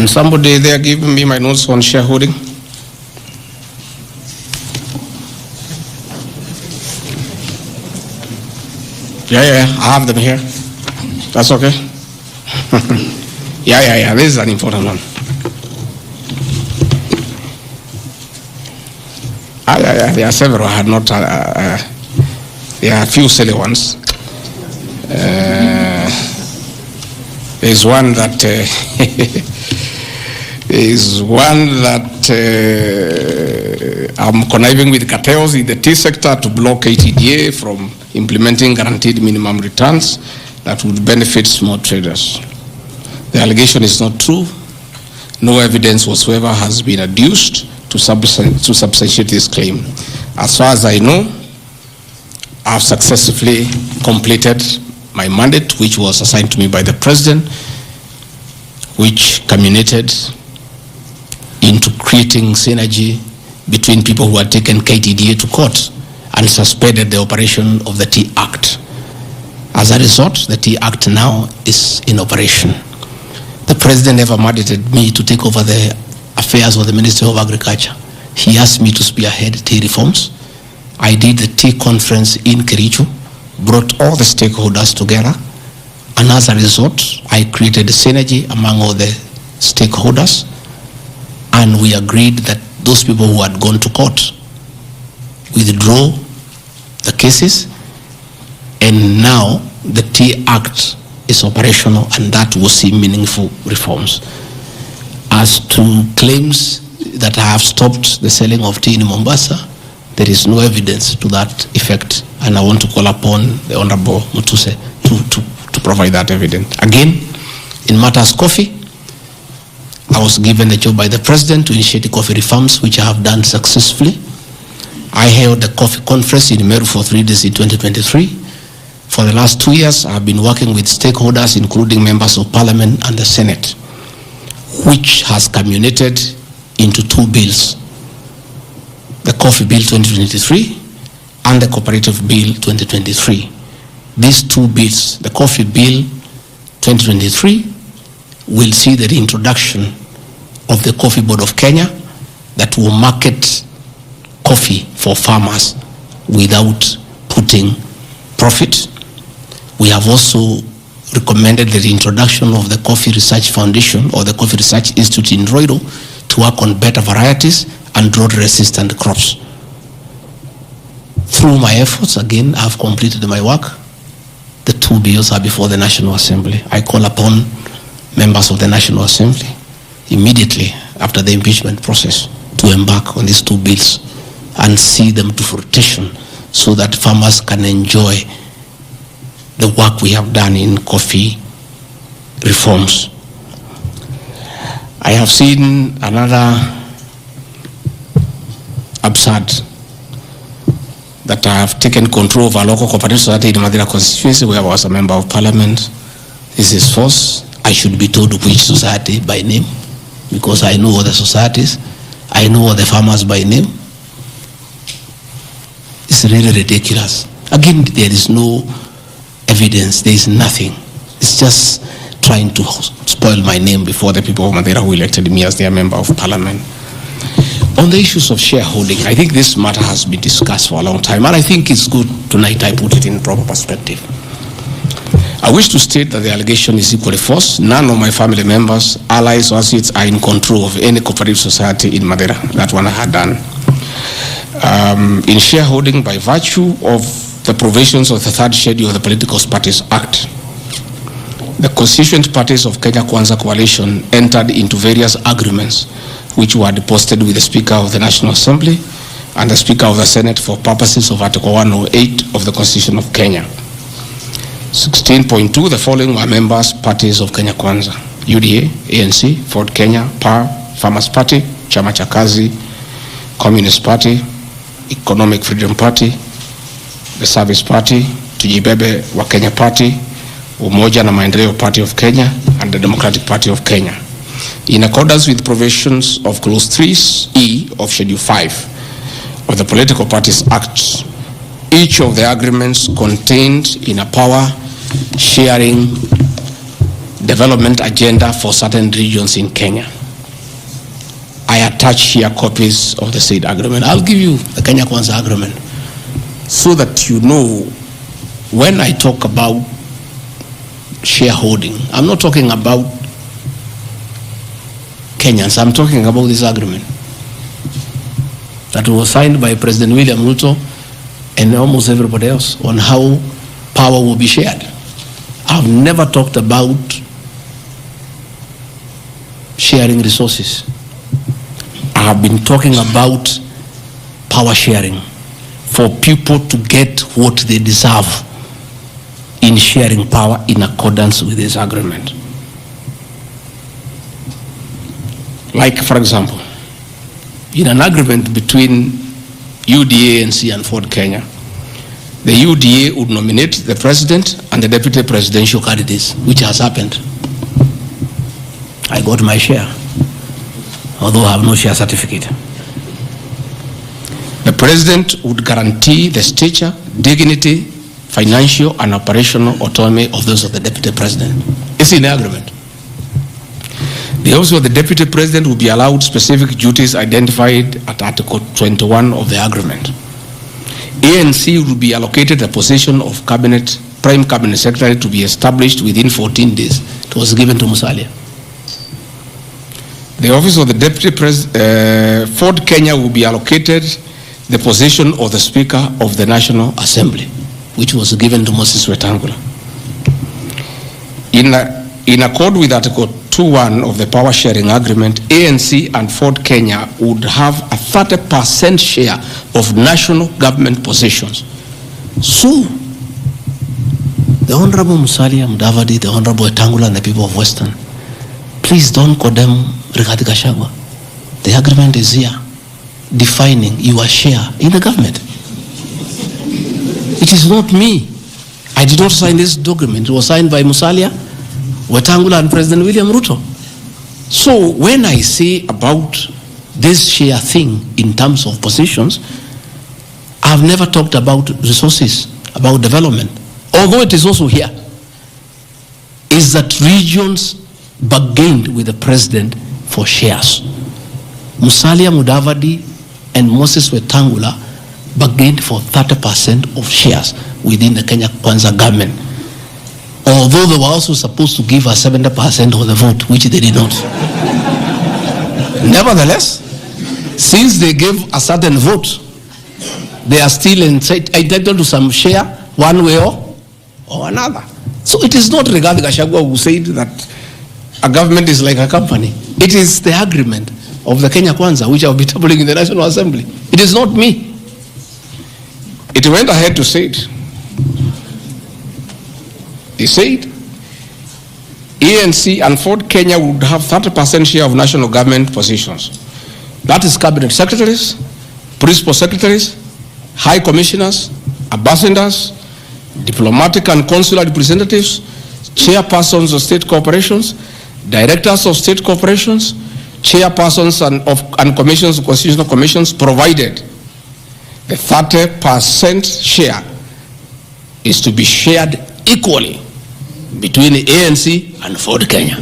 Can somebody there give me my notes on shareholding? Yeah, I have them here. That's okay. Yeah, this is an important one. There are several. I had not. There are a few silly ones. There's one that I'm conniving with cartels in the tea sector to block ATDA from implementing guaranteed minimum returns that would benefit small traders. The allegation is not true. No evidence whatsoever has been adduced to substantiate this claim. As far as I know, I've successfully completed my mandate, which was assigned to me by the President, which culminated into creating synergy between people who had taken KTDA to court and suspended the operation of the Tea Act. As a result, the Tea Act now is in operation. The President never mandated me to take over the affairs of the Ministry of Agriculture. He asked me to spearhead tea reforms. I did the tea conference in Kericho, brought all the stakeholders together, and as a result, I created a synergy among all the stakeholders, and we agreed that those people who had gone to court withdraw the cases, and now the Tea Act is operational, and that will see meaningful reforms. As to claims that I have stopped the selling of tea in Mombasa, there is no evidence to that effect, and I want to call upon the Honorable Mutuse to provide that evidence. Again, in matters coffee, I was given a job by the President to initiate the coffee reforms, which I have done successfully. I held the coffee conference in Meru for 3 days in 2023. For the last 2 years, I have been working with stakeholders, including members of Parliament and the Senate, which has culminated into 2 bills. The Coffee Bill 2023 and the Cooperative Bill 2023. These 2 bills, the Coffee Bill 2023 will see the reintroduction of the Coffee Board of Kenya that will market coffee for farmers without putting profit. We have also recommended the reintroduction of the Coffee Research Foundation or the Coffee Research Institute in Ruto to work on better varieties and drought-resistant crops. Through my efforts, again, I've completed my work. The 2 bills are before the National Assembly. I call upon members of the National Assembly immediately after the impeachment process to embark on these 2 bills and see them to fruition so that farmers can enjoy the work we have done in coffee reforms. I have seen another absurd, that I have taken control of a local cooperative society in Madira constituency where I was a member of Parliament. This is false. I should be told which society by name, because I know all the societies. I know all the farmers by name. It's really ridiculous. Again, there is no evidence. There is nothing. It's just trying to spoil my name before the people of Madira who elected me as their member of Parliament. On the issues of shareholding, I think this matter has been discussed for a long time, and I think it's good tonight I put it in proper perspective. I wish to state that the allegation is equally false. None of my family members, allies, or associates are in control of any cooperative society in Madera. That one I had done. In shareholding by virtue of the provisions of the 3rd schedule of the Political Parties Act, the constituent parties of Kenya Kwanza Coalition entered into various agreements which were deposited with the Speaker of the National Assembly and the Speaker of the Senate for purposes of Article 108 of the Constitution of Kenya. 16.2, the following were members, parties of Kenya Kwanza: UDA, ANC, Ford Kenya, PAR, Farmers Party, Chama cha Kazi, Communist Party, Economic Freedom Party, the Service Party, Tujibebe wa Kenya Party, Umoja na Maendeleo Party of Kenya, and the Democratic Party of Kenya. In accordance with provisions of Clause 3E of Schedule 5 of the Political Parties Act, each of the agreements contained in a power sharing development agenda for certain regions in Kenya. I attach here copies of the said agreement. I'll give you the Kenya Kwanza agreement so that you know when I talk about shareholding, I'm not talking about Kenyans, I'm talking about this agreement that was signed by President William Ruto and almost everybody else on how power will be shared. I've never talked about sharing resources. I have been talking about power sharing for people to get what they deserve in sharing power in accordance with this agreement. Like, for example, in an agreement between UDA, ANC, and Ford Kenya, the UDA would nominate the president and the deputy presidential candidates, which has happened. I got my share, although I have no share certificate. The president would guarantee the stature, dignity, financial and operational autonomy of those of the deputy president. It's in the agreement. The office of the deputy president will be allowed specific duties identified at Article 21 of the agreement. ANC will be allocated a position of prime cabinet secretary to be established within 14 days. It was given to Musalia. The office of the deputy president, Ford Kenya will be allocated the position of the Speaker of the National Assembly, which was given to Moses Wetangula. In accord with Article 2.1 of the Power Sharing Agreement, ANC and Ford Kenya would have a 30% share of national government positions. So, the Honorable Musalia, Mudavadi, the Honorable Wetangula, and the people of Western, please don't condemn Rigathi Gachagua. The agreement is here, defining your share in the government. It is not me. I did not sign this document. It was signed by Musalia, Wetangula, and President William Ruto. So when I say about this share thing in terms of positions, I've never talked about resources, about development, although it is also here, is that regions bargained with the president for shares. Musalia, Mudavadi, and Moses Wetangula bargained for 30% of shares within the Kenya Kwanza government, although they were also supposed to give us 70% of the vote, which they did not. Nevertheless, since they gave a certain vote, they are still entitled to some share one way or another. So it is not Rigathi Gachagua who said that a government is like a company. It is the agreement of the Kenya Kwanza, which I will be tabling in the National Assembly. It is not me. It went ahead to say it. He said, ANC and Ford Kenya would have 30% share of national government positions. That is cabinet secretaries, principal secretaries, high commissioners, ambassadors, diplomatic and consular representatives, chairpersons of state corporations, directors of state corporations, chairpersons and commissions, constitutional commissions, provided the 30% share is to be shared equally between the ANC and Ford Kenya.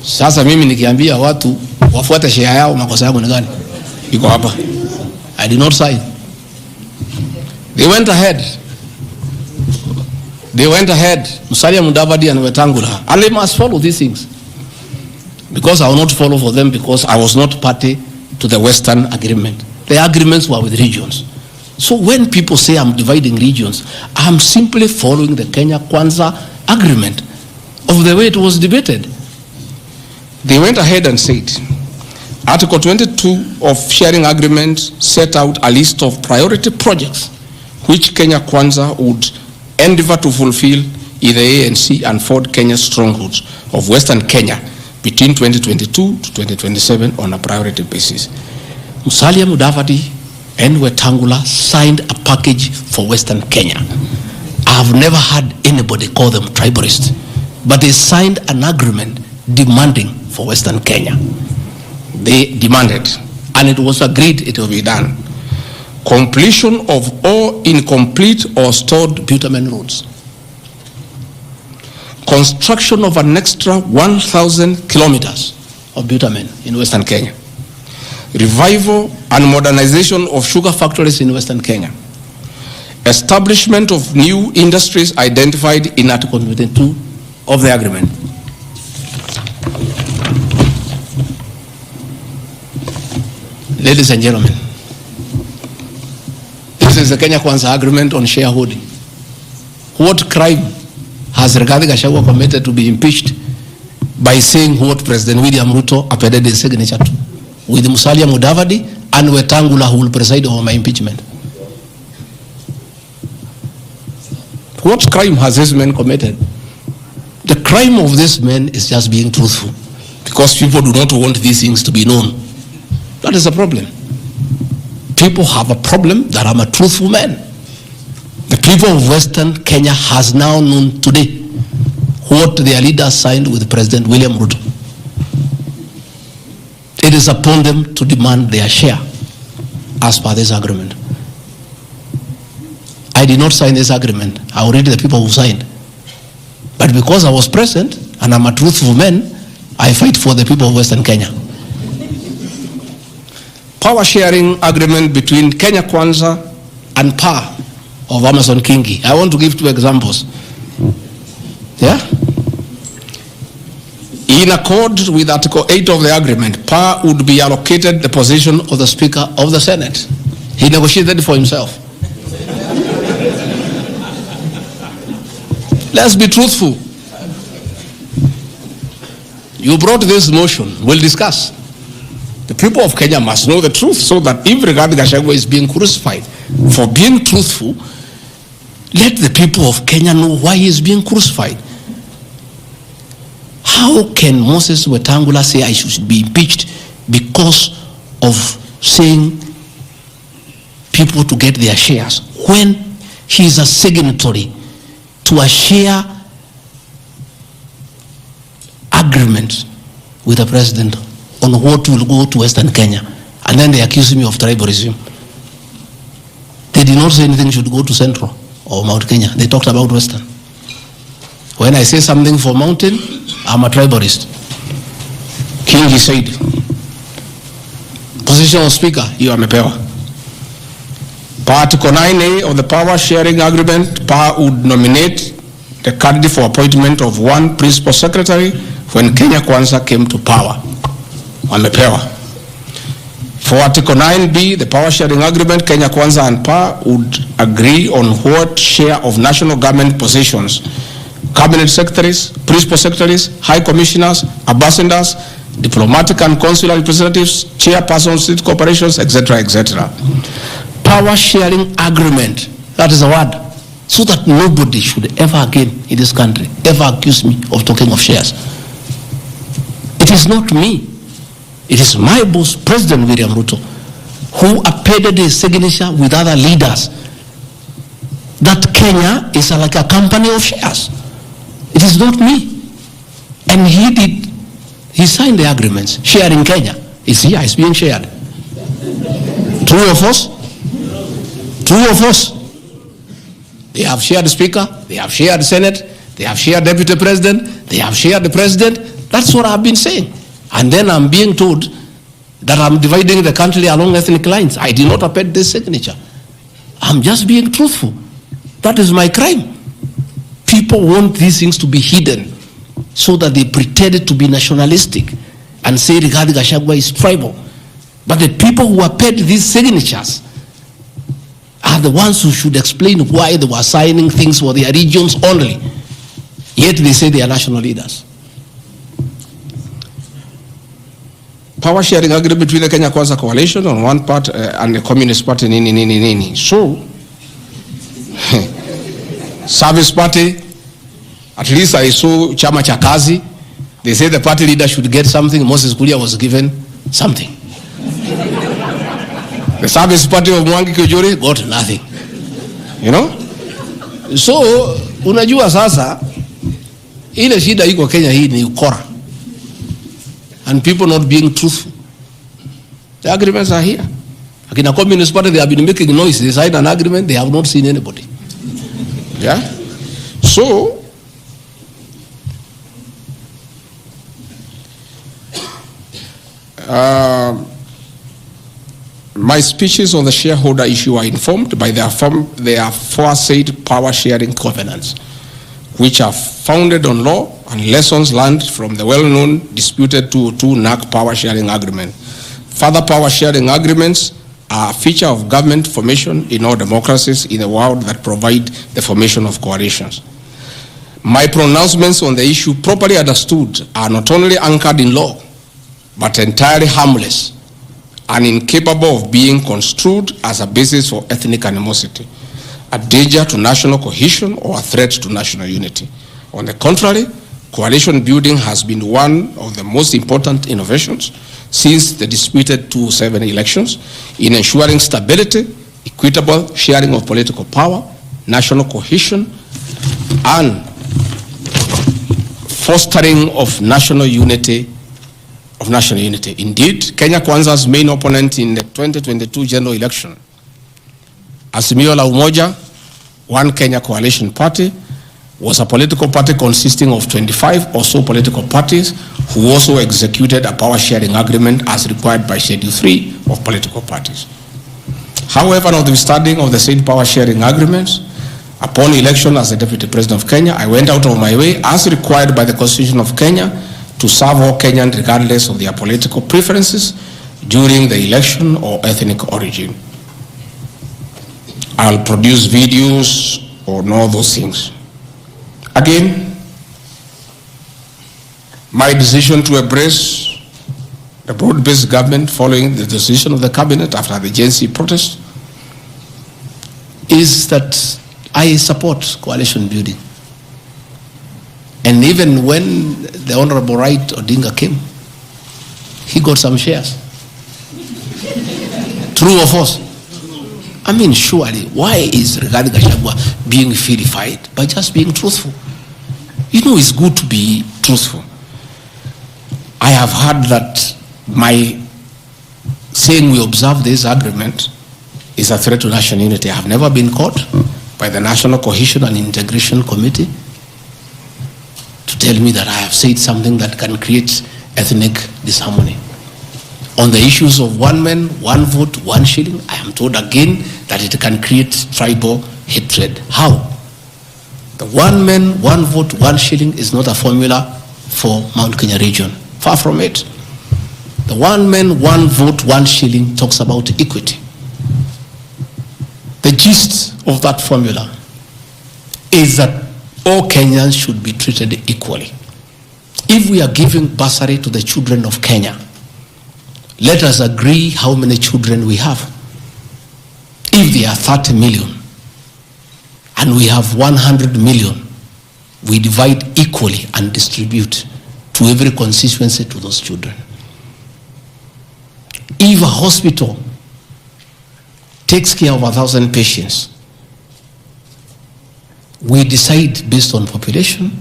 Sasa mimi nikiambia watu wafuate share yao, makosa yangu ni gani? Iko hapa. I did not sign. They went ahead. Musalia, Mudavadi, and Wetangula. And they must follow these things. Because I will not follow for them because I was not party to the Western agreement. The agreements were with regions. So when people say I'm dividing regions, I'm simply following the Kenya Kwanza agreement of the way it was debated. They went ahead and said, Article 22 of sharing agreement set out a list of priority projects which Kenya Kwanza would endeavor to fulfill in the ANC and Ford Kenya strongholds of Western Kenya between 2022 to 2027 on a priority basis. Musalia, Mudavadi, and Wetangula signed a package for Western Kenya. I've never had anybody call them tribalists, but they signed an agreement demanding for Western Kenya. They demanded, and it was agreed it will be done. Completion of all incomplete or stored bitumen roads. construction of an extra 1,000 kilometers of bitumen in Western Kenya, revival and modernization of sugar factories in Western Kenya, establishment of new industries identified in Article 22 of the agreement. Ladies and gentlemen, this is the Kenya Kwanza agreement on shareholding. What crime has Gachagua committed to be impeached by saying what President William Ruto appended his signature to, with Musalia Mudavadi and Wetangula, who will preside over my impeachment? What crime has this man committed? The crime of this man is just being truthful, because people do not want these things to be known. That is the problem. People have a problem that I'm a truthful man. The people of Western Kenya has now known today what their leaders signed with President William Ruto. It is upon them to demand their share as per this agreement. I did not sign this agreement. I will read the people who signed. But because I was present and I'm a truthful man, I fight for the people of Western Kenya. Power sharing agreement between Kenya Kwanza and PAR of Amazon Kingi. I want to give two examples. Yeah? In accord with Article 8 of the agreement, PAR would be allocated the position of the Speaker of the Senate. He negotiated for himself. Let's be truthful. You brought this motion. We'll discuss. The people of Kenya must know the truth, so that if Rigathi Gachagua is being crucified for being truthful, let the people of Kenya know why he is being crucified. How can Moses Wetangula say I should be impeached because of saying people to get their shares, when he is a signatory to a share agreement with the president on what will go to Western Kenya? And then they accuse me of tribalism. They did not say anything should go to Central or Mount Kenya. They talked about Western. When I say something for Mountain, I'm a tribalist. Kingi said, position of Speaker, you are mepewa. Article 9A of the Power Sharing Agreement, PAR would nominate the candidate for appointment of one principal secretary when Kenya Kwanza came to power. Wamepewa. For Article 9B, the Power Sharing Agreement, Kenya Kwanza and PAR would agree on what share of national government positions, cabinet secretaries, principal secretaries, high commissioners, ambassadors, diplomatic and consular representatives, chairpersons, state corporations, etc., etc. Power sharing agreement, that is a word, so that nobody should ever again in this country ever accuse me of talking of shares. It is not me. It is my boss, President William Ruto, who appended his signature with other leaders that Kenya is like a company of shares. It is not me. And he signed the agreements. Sharing Kenya is here, it's being shared. True of us? True of us. They have shared the Speaker, they have shared the Senate, they have shared Deputy President, they have shared the President. That's what I've been saying. And then I'm being told that I'm dividing the country along ethnic lines. I did not append this signature. I'm just being truthful. That is my crime. People want these things to be hidden so that they pretend to be nationalistic and say Rigathi Gachagua is tribal. But the people who append these signatures are the ones who should explain why they were signing things for their regions only. Yet they say they are national leaders. Power sharing agreement between the Kenya Kwanza coalition on one part and the Communist Party nini. So, Service Party, at least I saw Chama cha Kazi. They say the party leader should get something. Moses Kuria was given something. The Service Party of Mwangi Kujuri got nothing. You know? So, unajua sasa, ile shida iko Kenya hii ni ukora. And people not being truthful. The agreements are here. Like in a Communist Party, they have been making noise. They signed an agreement, they have not seen anybody. Yeah? So, My speeches on the shareholder issue are informed by their aforesaid power-sharing covenants, which are founded on law and lessons learned from the well-known disputed 202 NAC power-sharing agreement. Further power-sharing agreements are a feature of government formation in all democracies in the world that provide the formation of coalitions. My pronouncements on the issue, properly understood, are not only anchored in law, but entirely harmless and incapable of being construed as a basis for ethnic animosity, a danger to national cohesion, or a threat to national unity. On the contrary, coalition building has been one of the most important innovations since the disputed 2007 elections in ensuring stability, equitable sharing of political power, national cohesion, and fostering of national unity. Indeed, Kenya Kwanza's main opponent in the 2022 general election, Azimio la Umoja, One Kenya Coalition Party, was a political party consisting of 25 or so political parties who also executed a power-sharing agreement as required by Schedule 3 of political parties. However, notwithstanding of the said power-sharing agreements, upon election as the Deputy President of Kenya, I went out of my way, as required by the Constitution of Kenya, to serve all Kenyans regardless of their political preferences during the election or ethnic origin. I'll produce videos on all those things. Again, my decision to embrace the broad-based government following the decision of the cabinet after the Gen Z protest is that I support coalition building. And even when the Honorable Right Odinga came, he got some shares. True or false? I mean, surely, why is regarding Gachagua being vilified by just being truthful? You know, it's good to be truthful. I have heard that my saying we observe this agreement is a threat to national unity. I have never been caught by the National Cohesion and Integration Committee to tell me that I have said something that can create ethnic disharmony. On the issues of one man, one vote, one shilling, I am told again that it can create tribal hatred. How? The one man, one vote, one shilling is not a formula for Mount Kenya region. Far from it. The one man, one vote, one shilling talks about equity. The gist of that formula is that all Kenyans should be treated equally. If we are giving bursary to the children of Kenya, let us agree how many children we have. If there are 30 million and we have 100 million, we divide equally and distribute to every constituency to those children. If a hospital takes care of 1,000 patients, we decide based on population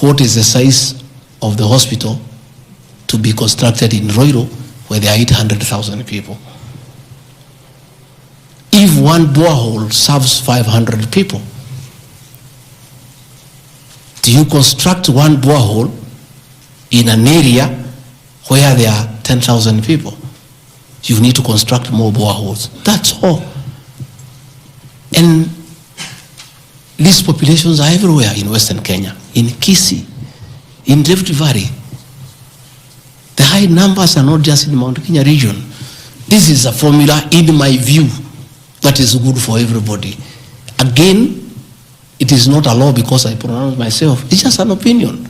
what is the size of the hospital to be constructed in Ruto, where there are 800,000 people. If one borehole serves 500 people, do you construct one borehole in an area where there are 10,000 people? You need to construct more boreholes. That's all. And these populations are everywhere in Western Kenya, in Kisii, in Rift Valley. The high numbers are not just in Mount Kenya region. This is a formula, in my view, that is good for everybody. Again, it is not a law because I pronounce myself. It's just an opinion.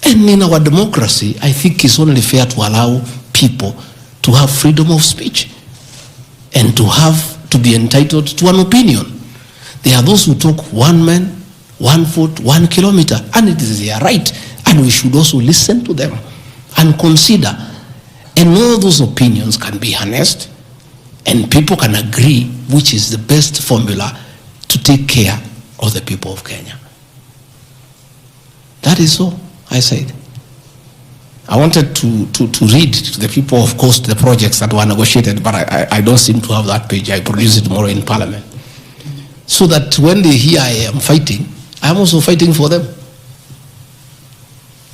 And in our democracy, I think it's only fair to allow people to have freedom of speech and to be entitled to an opinion. There are those who talk one man, one vote, 1 kilometer, and it is their right. And we should also listen to them and consider. And all those opinions can be harnessed and people can agree which is the best formula to take care of the people of Kenya. That is all I said. I wanted to read to the people, of course, the projects that were negotiated, but I don't seem to have that page. I produce it tomorrow in Parliament. So that when they hear I am fighting, I am also fighting for them.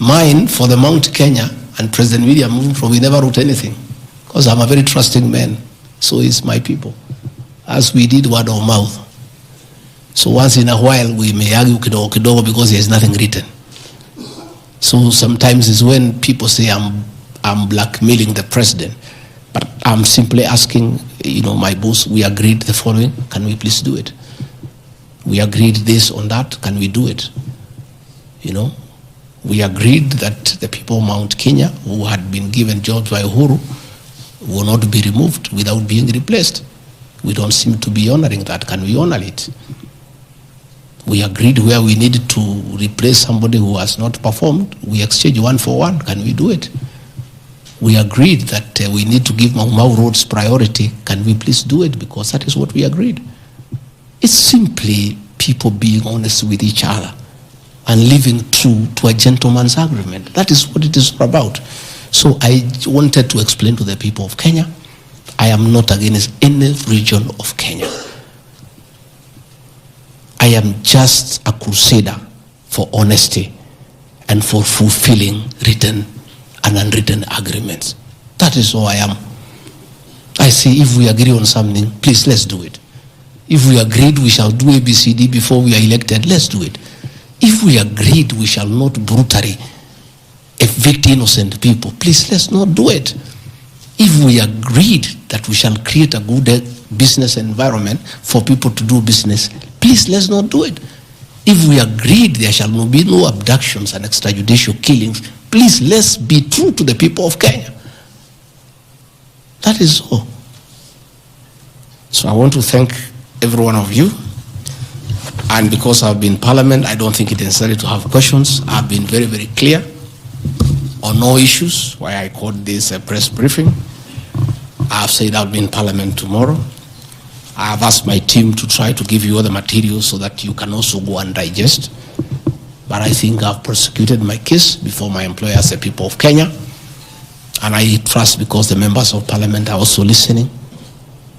Mine, for the Mount Kenya, And President William Ruto, we never wrote anything, because I'm a very trusting man. So is my people. As we did word of mouth. So once in a while we may argue kidogo kidogo because there's nothing written. So sometimes it's when people say I'm blackmailing the president, but I'm simply asking, my boss, we agreed the following, can we please do it? We agreed this on that, can we do it? We agreed that the people of Mount Kenya who had been given jobs by Uhuru will not be removed without being replaced. We don't seem to be honoring that. Can we honor it? We agreed where we needed to replace somebody who has not performed, we exchange 1 for 1. Can we do it? We agreed that we need to give Mau roads priority. Can we please do it? Because that is what we agreed. It's simply people being honest with each other and living true to a gentleman's agreement. That is what it is about. So I wanted to explain to the people of Kenya, I am not against any region of Kenya. I am just a crusader for honesty and for fulfilling written and unwritten agreements. That is all I am. I say if we agree on something, please let's do it. If we agreed we shall do ABCD before we are elected, let's do it. If we agreed we shall not brutally evict innocent people, please let's not do it. If we agreed that we shall create a good business environment for people to do business, please let's not do it. If we agreed there shall be no abductions and extrajudicial killings, please let's be true to the people of Kenya. That is all. So I want to thank every one of you. And because I've been in Parliament, I don't think it is necessary to have questions. I've been very, very clear on no issues, why I called this a press briefing. I've said I'll be in Parliament tomorrow. I have asked my team to try to give you all the materials so that you can also go and digest. But I think I've prosecuted my case before my employers, the people of Kenya. And I trust because the members of Parliament are also listening,